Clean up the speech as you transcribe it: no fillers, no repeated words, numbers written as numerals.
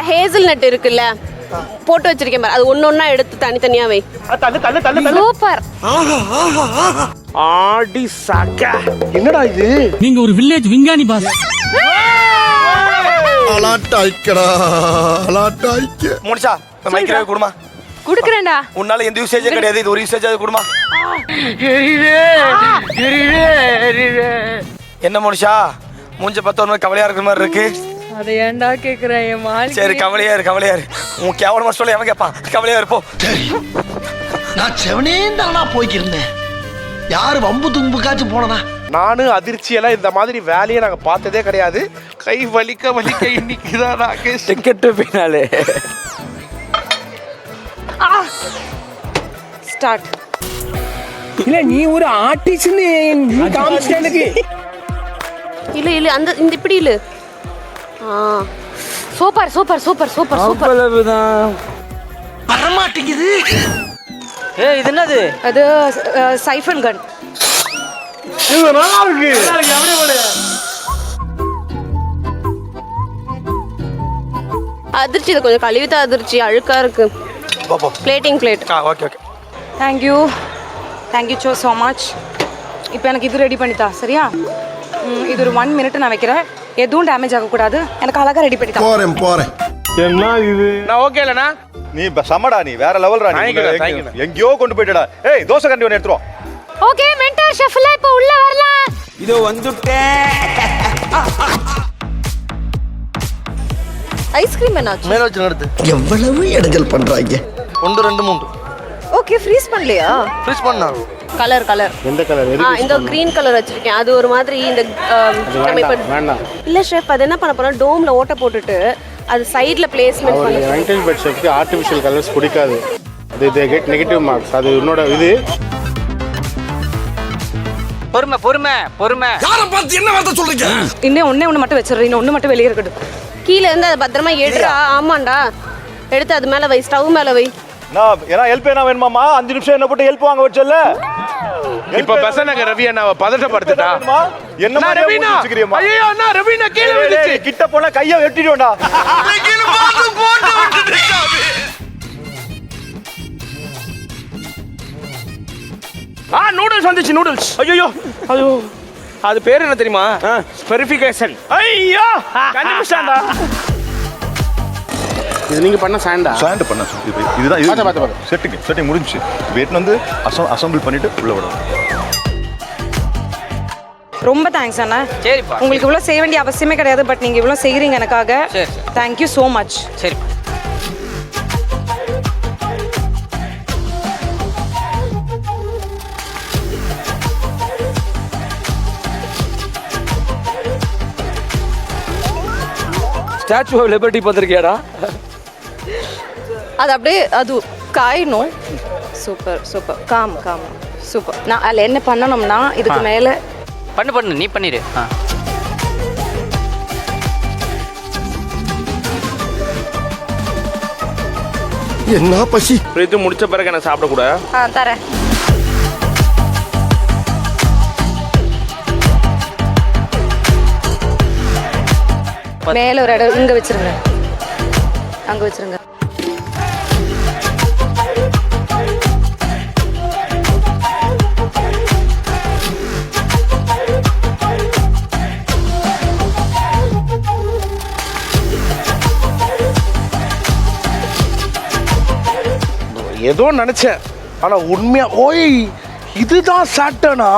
Hazel nut இருக்குல்ல போட்டு வச்சிருக்கேன் பாரு, அது ஒண்ணொண்ணா எடுத்து தனித்தனியா வை. சூப்பர். ஆடி சாக்கா. என்னடா இது? நீங்க ஒரு வில்லேஜ் விஞ்ஞானி பாஸ். அலாட்டாய்க்கடா அலாட்டாய்க்க. மோனிஷா மைக்ரோவேவ் குடுமா. குடுக்குறேன்டா. உன்னால எந்த யூசேஜே கிடையாது, இது ஒரு யூசேஜ் அது குடுமா. என்ன மோனிஷா மூஞ்ச பார்த்த ஒரு மாதிரி கவலையா இருக்கிற மாதிரி இருக்கு. அதை ஏன்டா கேக்குறேன் என் மாலி. சரி கவலையா இரு. உன் கேவலமா சொல்ல எவன் கேட்பான்? கவலையா இருப்போம். நான் செவனேந்தானா போய்க்கிருந்தேன். யாரு வம்பு தும்புக்காச்சும் போனதா? நானும் அதிர்ச்சியெல்லாம் இந்த மாதிரி வேலையை நாங்கள் பார்த்ததே கிடையாது. கை வலிக்க இன்னைக்கு தான் நாங்கள் டிக்கெட் பின்னாலே ஸ்டார்ட். இல்ல நீ ஒரு ஆர்டிஸ்ட்னு காமிச்சிட்டே. இல்ல அந்த இந்த இப்படி இல்ல. Super super super super super. அவ்வளவுதான். வரமாட்டேங்குது. ஏய் இது என்னது? அது சைஃபன் கன். இது நல்லா இருக்கு. அதிர்ச்சி, இது கொஞ்சம் கழுவிதான் அதிர்ச்சி, அழுக்கா இருக்கு. Plating plate. Okay. Thank you so much. இப்போ எனக்கு இது ரெடி பண்ணித்தா சரியா? இது ஒரு 1 மினிட் நான் வைக்கிறேன். எதுவும் டேமேஜ் ஆகக்கூடாது. எனக்கு அழகாக ரெடி பண்ணித்தா. போறேன். என்ன இது? நான் ஓகே இல்லனா? நீ சமடா, நீ வேற லெவல்ரா. நீ எங்கயோ கொண்டு போய்டடா. ஏய் தோசை கண்டி ஒன்னு எடுத்துறோம். ஓகே மென்டர் ஷெஃப்ல இப்போ உள்ள வரலாம். இதோ வந்துட்டேன். ஐஸ்கிரீம் என்னாச்சு? மேல வச்சு நடத்து. எவ்வளவு இடைஞ்சல் பண்றாங்க. 1 2 3 ஓகே ஃப்ரீஸ் பண்ணலையா? ஃப்ரீஸ் பண்ணா. கலர் எந்த கலர்? இந்த கிரீன் கலர் வச்சிருக்கேன். அது ஒரு மாதிரி இந்த வேண்டாம். இல்ல ஷெஃப், அது என்ன பண்ண போறோம், டோம்ல ஓட்ட போட்டுட்டு அது சைடுல பிளேஸ்மென்ட் பண்ணி. மெயின்டைன் பட் ஷெஃப்க்கு ஆர்டிஃபிஷியல் கலர்ஸ் பிடிக்காது. அது கெட் நெகட்டிவ் மார்க்ஸ். அது உன்னோட இது. பொறுமை. யாரை பார்த்து என்ன வார்த்தை சொல்றீங்க? இன்னும் ஒண்ணு மட்டும் வச்சிடுறேன். இன்னும் ஒண்ணு மட்டும் வெளியே இருக்கட்டும். கீழ இருந்து அதை பத்திரமா எடுறா. ஆமாண்டா, எடுத்து அது மேல வை, ஸ்டவ் மேல வை. நான் ஏனா ஹெல்ப் என்ன வேணுமாமா? 5 நிமிஷம் என்ன போட்டு ஹெல்ப் வாங்க வச்சல்ல. இப்ப பெசனக ரவி அண்ணாவை பதட்டப்படுத்துடா. என்ன மாதிரி ரவினா? ஐயோ அண்ணா ரவினா கீழ விழுந்துச்சு. கிட்ட போனா கைய வெட்டிடுவேன்டா. கீழ போட்டு விட்டுட்டாவே. நூடுல்ஸ் வந்துச்சு. நூடுல்ஸ். ஐயோ அது பேர் என்ன தெரியுமா? வெரிஃபிகேஷன். ஐயோ கண்டுபிடிச்சான்டா. இது நீங்க பண்ண சாண்டா? சாண்ட் பண்ண. இதுதான் இது. பாத்து. செட்டிங் முடிஞ்சுச்சு. வெயிட் வந்து அசெம்பிள் பண்ணிட்டு உள்ள விடுவோம். ரொம்ப தேங்க்ஸ் அண்ணா. சரிப்பா. உங்களுக்கு இவ்வளோ செய்ய வேண்டிய அவசியமே கிடையாது. பட் நீங்க இவ்வளோ செய்கிறீங்க எனக்காக. Thank you so much. சரி. ஸ்டாச்சு ஆஃப் லிபர்ட்டி பார்த்துருக்கியாடா? அது அப்படியே அது காயணும். Super com super. நான் அதில் என்ன பண்ணணும்னா இதுக்கு மேலே பண்ணு நீ பண்ணிடு. என்ன பசி. இது முடிச்ச பிறகு என்ன சாப்பிட கூட தரேன். மேலே ஒரு இடம் இங்கே வச்சிருங்க. அங்கே வச்சிருங்க. ஏதோ நினைச்சேன். ஆனா உண்மையா இதுதான் சாட்டனா?